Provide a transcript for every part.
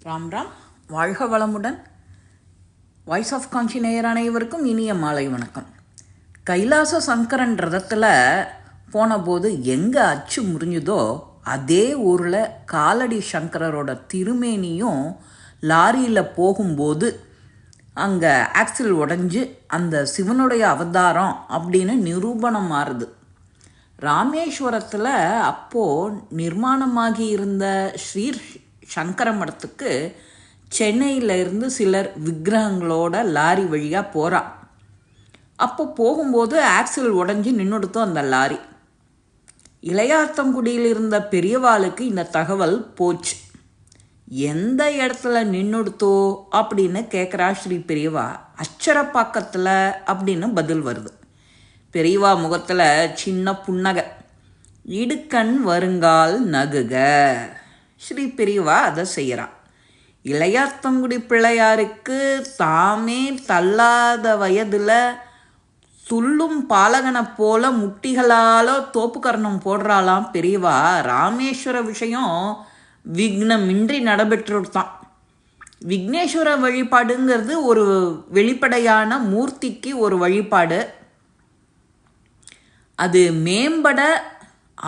ராம் ராம். வாழ்க வளமுடன். Voice of காஞ்சி நேயர் அனைவருக்கும் இனிய மாலை வணக்கம். கைலாச சங்கரன் ரதத்தில் போன போது எங்கே அச்சு முறிஞ்சுதோ அதே ஊரில் காலடி சங்கரரோட திருமேனியும் லாரியில் போகும்போது அங்கே ஆக்சில் உடஞ்சி அந்த சிவனுடைய அவதாரம் அப்படின்னு நிரூபணம் மாறுது. ராமேஸ்வரத்தில் அப்போது நிர்மாணமாகி இருந்த ஸ்ரீ சங்கர மடத்துக்கு சென்னையில் இருந்து சிலர் விக்கிரகங்களோட லாரி வழியாக போகிறான். அப்போ போகும்போது ஆக்சில் உடஞ்சி நின்றுடுத்தோம் அந்த லாரி. இளையாத்தங்குடியில் இருந்த பெரியவாளுக்கு இந்த தகவல் போச்சு. எந்த இடத்துல நின்றுடுத்தோ அப்படின்னு கேட்குறா ஸ்ரீ பெரியவா. அச்சரப்பாக்கத்தில் அப்படின்னு பதில் வருது. பெரியவா முகத்தில் சின்ன புன்னகை. இடுக்கண் வருங்கால் நகுக. ஸ்ரீ பெரியவா அதை செய்கிறான். இளையாத்தங்குடி பிள்ளையாருக்கு தாமே தள்ளாத வயதில் துள்ளும் பாலகனை போல முட்டிகளால் தோப்புக்கரணம் போடுறாளாம் பெரியவா. ராமேஸ்வர விஷயம் விக்னமின்றி நடைபெற்றுத்தான். விக்னேஸ்வர வழிபாடுங்கிறது ஒரு வெளிப்படையான மூர்த்திக்கு ஒரு வழிபாடு. அது மேம்பட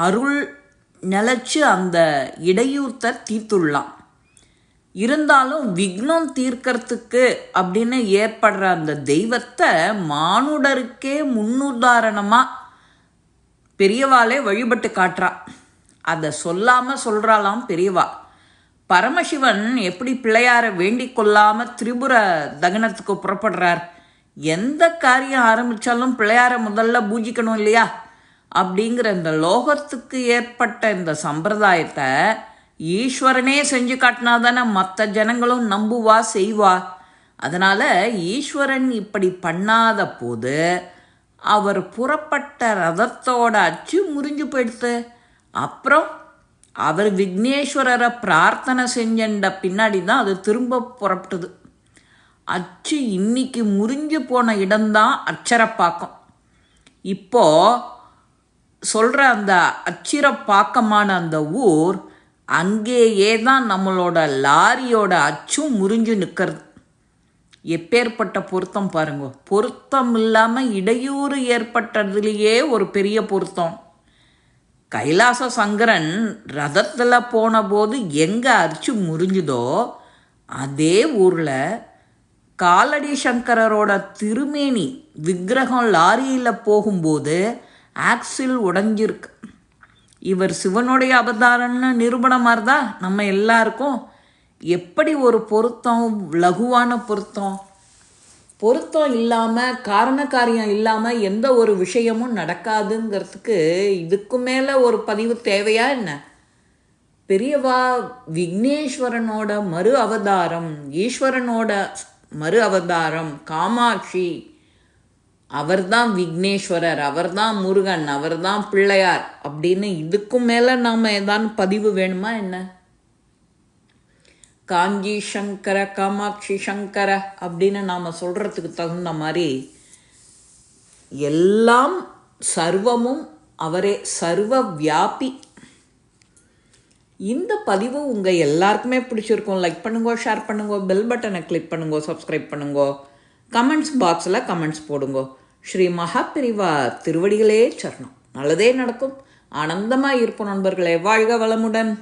அருள் நிலச்சி அந்த இடையூத்தை தீர்த்துள்ளாம். இருந்தாலும் விக்னம் தீர்க்கறதுக்கு அப்படின்னு ஏற்படுற அந்த தெய்வத்தை மானுடருக்கே முன்னுதாரணமாக பெரியவாளே வழிபட்டு காட்டுறா. அதை சொல்லாமல் சொல்கிறாளாம் பெரியவா. பரமசிவன் எப்படி பிள்ளையாரை வேண்டிக் கொள்ளாமல் திரிபுர தகனத்துக்கு புறப்படுறார்? எந்த காரியம் ஆரம்பித்தாலும் பிள்ளையாரை முதல்ல பூஜிக்கணும் இல்லையா? அப்படிங்கிற இந்த லோகத்துக்கு ஏற்பட்ட இந்த சம்பிரதாயத்தை ஈஸ்வரனே செஞ்சு காட்டினா தானே மற்ற ஜனங்களும் நம்புவா செய்வா. அதனால் ஈஸ்வரன் இப்படி பண்ணாத போது அவர் புறப்பட்ட ரதத்தோட அச்சு முறிஞ்சு போயிடுத்து. அப்புறம் அவர் விக்னேஸ்வரரை பிரார்த்தனை செஞ்ச பின்னாடி தான் அது திரும்ப புறப்பட்டது. அச்சு இன்னைக்கு முறிஞ்சு போன இடம்தான் அச்சரப்பாக்கம். இப்போது சொல்கிற அந்த அச்சிரப்பாக்கமான அந்த ஊர் அங்கேயே தான் நம்மளோட லாரியோட அச்சும் முறிஞ்சு நிற்கிறது. எப்பேற்பட்ட பொருத்தம் பாருங்க. பொருத்தம் இல்லாமல் இடையூறு ஏற்பட்டதுலேயே ஒரு பெரிய பொருத்தம். கைலாச சங்கரன் ரதத்தில் போன போது எங்கே அச்சு முறிஞ்சுதோ அதே ஊரில் காலடி சங்கரரோட திருமேனி விக்கிரகம் லாரியில் போகும்போது ஆக்சில் உடஞ்சிருக்கு. இவர் சிவனுடைய அவதாரம்னு நிரூபணம் மாதிரிதா நம்ம எல்லாருக்கும். எப்படி ஒரு பொருத்தம், லகுவான பொருத்தம். பொருத்தம் இல்லாமல் காரண காரியம் இல்லாமல் எந்த ஒரு விஷயமும் நடக்காதுங்கிறதுக்கு இதுக்கு மேலே ஒரு பதிவு தேவையா என்ன? பெரியவா விக்னேஸ்வரனோட மறு அவதாரம், ஈஸ்வரனோட மறு அவதாரம் காமாட்சி, அவர்தான் விக்னேஸ்வரர், அவர்தான் முருகன், அவர்தான் பிள்ளையார் அப்படின்னு இதுக்கும் மேலே நாம் ஏதான் பதிவு வேணுமா என்ன? காஞ்சி சங்கர காமாட்சி சங்கர அப்படின்னு நாம் சொல்கிறதுக்கு தகுந்த மாதிரி எல்லாம் சர்வமும் அவரே சர்வ வியாபி. இந்த பதிவு உங்கள் எல்லாருக்குமே பிடிச்சிருக்கும். லைக் பண்ணுங்கோ, ஷேர் பண்ணுங்கோ, பெல் பட்டனை கிளிக் பண்ணுங்கோ, சப்ஸ்கிரைப் பண்ணுங்கோ, கமெண்ட்ஸ் பாக்ஸில் கமெண்ட்ஸ் போடுங்கோ. ஸ்ரீ மகாபிரிவா திருவடிகளே சரணம். நல்லதே நடக்கும். ஆனந்தமாக இருப்போம் நண்பர்களே. வாழ்க வளமுடன்.